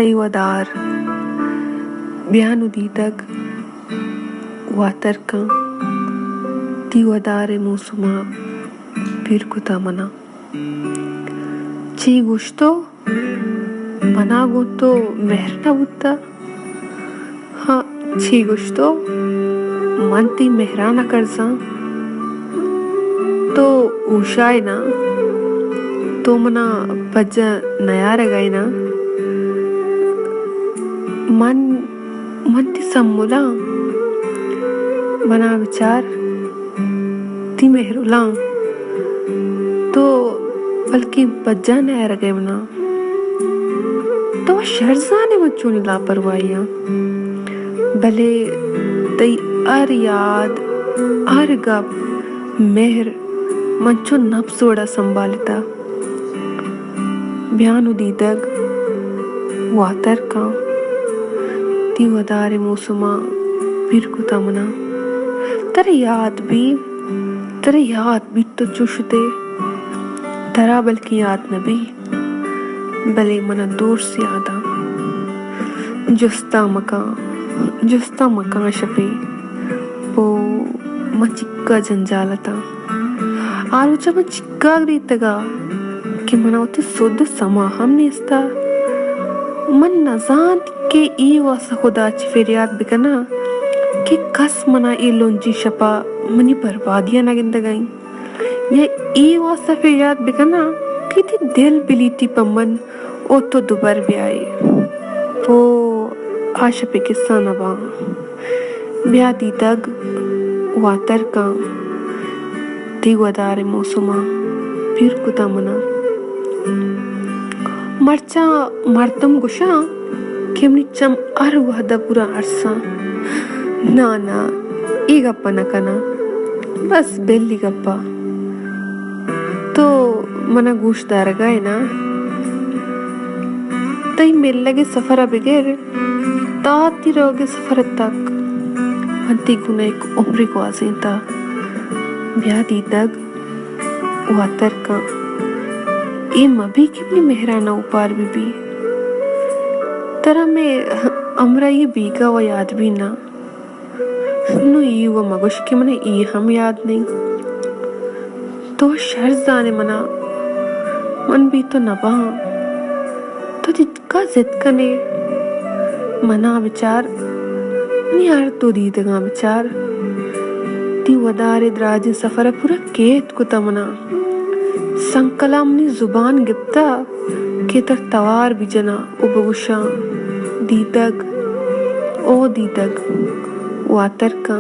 तैवदार ब्यानुदीतक वातरका तीवदारे मुसुमा पिरकुता मना ची गुश्तो मना गुतो मेहरना बुत्ता हाँ ची गुश्तो मनती मेहराना करसा तो उशाय ना तो मना पज्जा नया रगाई ना मन ती सम्मुला मना विचार ती मेहरुला तो बल्कि पज्जा नया रगाई मना तो शर्जाने बच्चों ने लापरवाहियां भले तई अर याद अर गप मेहर मंचो नफ्सोड़ा संभालता ब्यानुदीतक वातरका तीवदारे मुसुमा पिरकुता मना तेरे याद भी तो चुशते तरा बल्कि याद न भी भले मना दूर से आदा जुस्ता मका शपे पो मचिक्का जंजालता आलोचा मचिक्का ग्रीतगा कि मना उते सुद्ध समा हमने इसता मन नजान के ई वासा खुदा ची फेरियात बिकना कि कस मना ई लोंजी शपा मनी बर्बादियां ना गिंदगाई ये ई वासा फेरियात बिकना कि ती दिल बिलीती पमन ओ तो दोबार भी आए वो आशा पे किस्सा नबा ब्या दीतग वातर का तीवदारे मुसुमा पिरकुता मना मर्चा मर्तम गुशा केमनी चम अर वहदा पूरा अरसा ना ई गप्पा न कना बस बेली गप्पा तो मना गोश्तदार गए ना तई मिल लगे सफर बिगेर ताती रहोगे सफर तक हंती गुना एक उम्र को आसीता ब्या दीतग वातर का ए मभी कितनी मेहराना उपार भी तरह में अमरा ये बीका व याद भी ना नु ये वो मगुश के मने ये हम याद नहीं तो शर्ज जाने मना मन भी तो नबा तो जितका जिद कने मना विचार यार तो दीदगा विचार ती वदारे द्राज सफर पूरा केत को तमना संकलामनी जुबान गिप्ता के तर तवार बिजना उबगुशा दीतग ओ दीतग वातर का